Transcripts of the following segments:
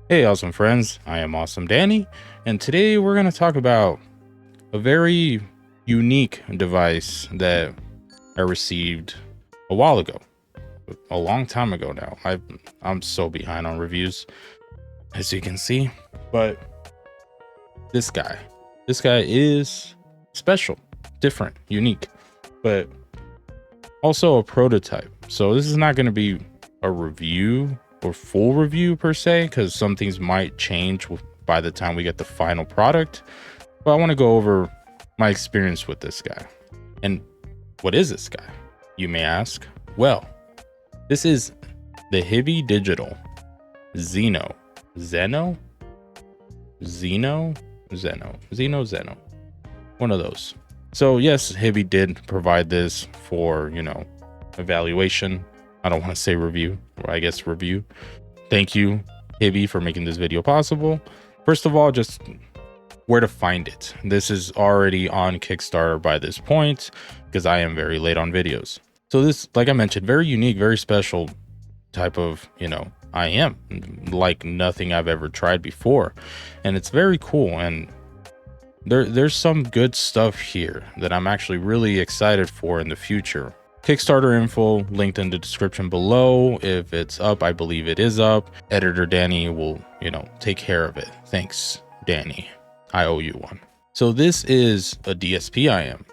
Hey, awesome friends, I am Awesome Danny, and today we're going to talk about a very unique device that I received a while ago, a long time ago now. I'm so behind on reviews, as you can see, but this guy is special, different, unique, but also a prototype. So this is not going to be a review or full review per se, because some things might change by the time we get the final product. But I want to go over my experience with this guy. And what is this guy, you may ask? Well, this is the HiBy Digital XENO. Xeno. One of those. So yes, HiBy did provide this for, evaluation. I don't want to say review, or I guess review. Thank you, HiBy, for making this video possible. First of all, just where to find it. This is already on Kickstarter by this point, because I am very late on videos. So this, like I mentioned, very unique, very special type of, I am like nothing I've ever tried before. And it's very cool. And there's some good stuff here that I'm actually really excited for in the future. Kickstarter info linked in the description below. If it's up, I believe it is up. Editor Danny will, take care of it. Thanks, Danny. I owe you one. So this is a DSP IM.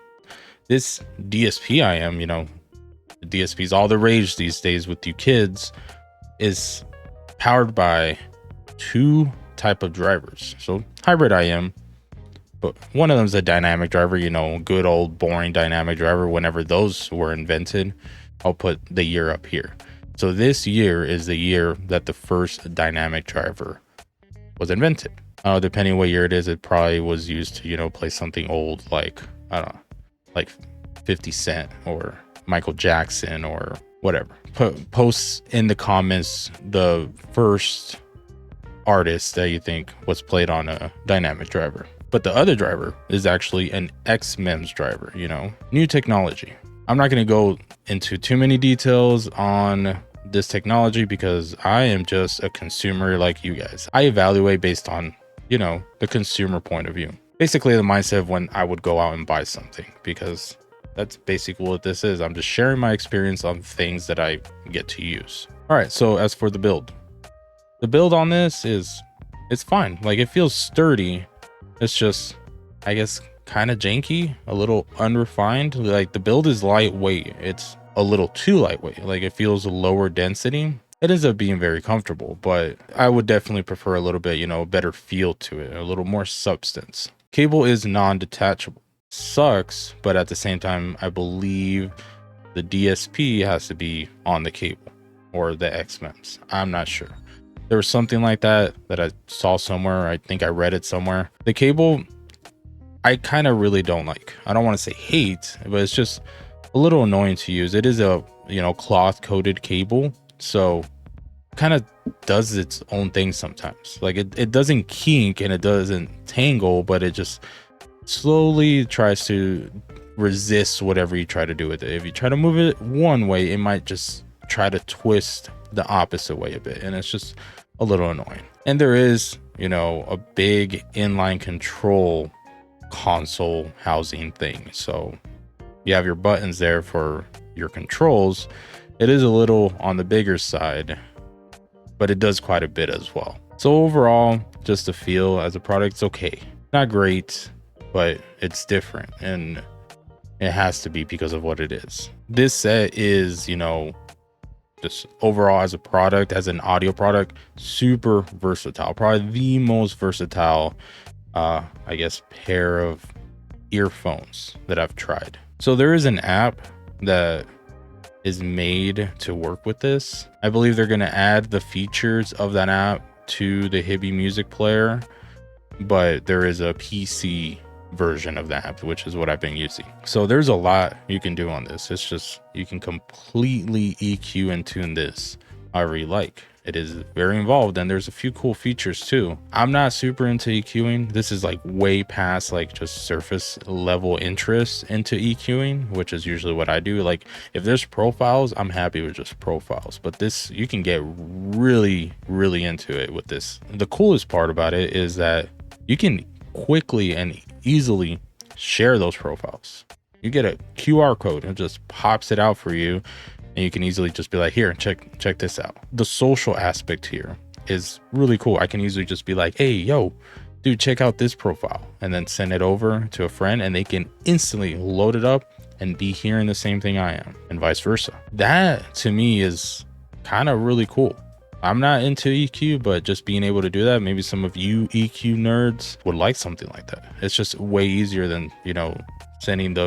This DSP IM, the DSP's all the rage these days with you kids, is powered by two type of drivers. So hybrid IM, but one of them is a dynamic driver, good old boring dynamic driver. Whenever those were invented, I'll put the year up here. So this year is the year that the first dynamic driver was invented. Depending what year it is, it probably was used to, play something old like, I don't know, like 50 Cent or Michael Jackson or whatever. Post in the comments the first artist that you think was played on a dynamic driver. But the other driver is actually an XMEMS driver, new technology. I'm not going to go into too many details on this technology because I am just a consumer like you guys. I evaluate based on, the consumer point of view. Basically the mindset of when I would go out and buy something, because that's basically what this is. I'm just sharing my experience on things that I get to use. All right, so as for the build on this it's fine. Like, it feels sturdy. It's just, I guess, kind of janky, a little unrefined. Like, the build is lightweight. It's a little too lightweight. Like, it feels lower density. It ends up being very comfortable, but I would definitely prefer a little bit, better feel to it, a little more substance. Cable is non-detachable. Sucks, but at the same time, I believe the DSP has to be on the cable, or the XMEMS. I'm not sure. There was something like that I saw somewhere. I think I read it somewhere. The cable, I kind of really don't like. I don't want to say hate, but it's just a little annoying to use. It is a, cloth coated cable. So kind of does its own thing sometimes. Like, it doesn't kink and it doesn't tangle, but it just slowly tries to resist whatever you try to do with it. If you try to move it one way, it might just try to twist the opposite way a bit, and it's just a little annoying. And there is, a big inline control console housing thing. So you have your buttons there for your controls. It is a little on the bigger side, but it does quite a bit as well. So overall, just the feel as a product, it's okay. Not great, but it's different, and it has to be because of what it is. This set is, just overall as a product, as an audio product, super versatile. Probably the most versatile, I guess, pair of earphones that I've tried. So there is an app that is made to work with this. I believe they're going to add the features of that app to the HiBy music player, but there is a PC version of the app, which is what I've been using. So there's a lot you can do on this. It's just, you can completely EQ and tune this however you like. It is very involved, and there's a few cool features too. I'm not super into EQing. This is like way past like just surface level interest into EQing, which is usually what I do. Like if there's profiles, I'm happy with just profiles, but this, you can get really into it with this. The coolest part about it is that you can quickly and easily share those profiles. You get a QR code and it just pops it out for you, and you can easily just be like, here, check this out. The social aspect here is really cool. I can easily just be like, hey, yo, dude, check out this profile, and then send it over to a friend, and they can instantly load it up and be hearing the same thing I am, and vice versa. That to me is kind of really cool. I'm not into EQ, but just being able to do that, maybe some of you EQ nerds would like something like that. It's just way easier than, you know, sending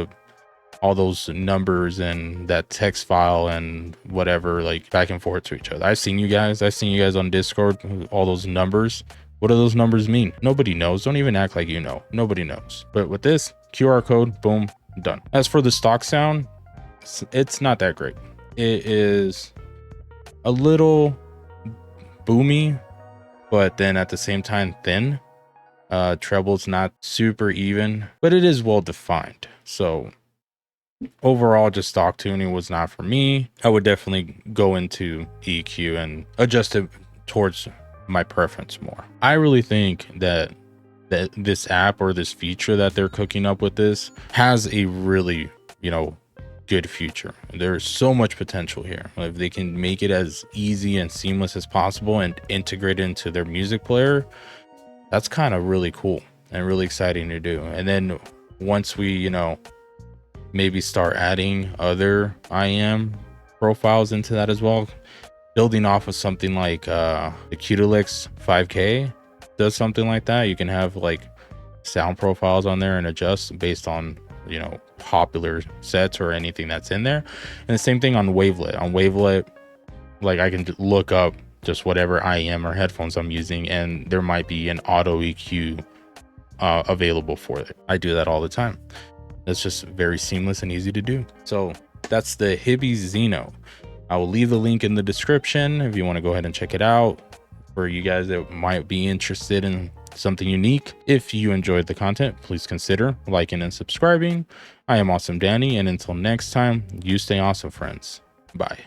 all those numbers and that text file and whatever, like back and forth to each other. I've seen you guys on Discord, all those numbers. What do those numbers mean? Nobody knows. Don't even act like you know. Nobody knows. But with this QR code, boom, done. As for the stock sound, it's not that great. It is a little boomy, but then at the same time thin. Treble's not super even, but it is well defined. So overall, just stock tuning was not for me. I would definitely go into EQ and adjust it towards my preference more. I really think that this app, or this feature that they're cooking up with this, has a really, you know, good future. There's so much potential here. If they can make it as easy and seamless as possible and integrate it into their music player, that's kind of really cool and really exciting to do. And then once we, you know, maybe start adding other IM profiles into that as well, building off of something like the Qtlex 5K does something like that. You can have like sound profiles on there and adjust based on, you know, popular sets or anything that's in there. And the same thing on Wavelet. On Wavelet, like I can look up just whatever IM or headphones I'm using, and there might be an auto EQ available for it. I do that all the time. It's just very seamless and easy to do. So that's the HiBy XENO. I will leave the link in the description if you want to go ahead and check it out, for you guys that might be interested in something unique. If you enjoyed the content, please consider liking and subscribing. I am Awesome Danny, and until next time, you stay awesome, friends. Bye.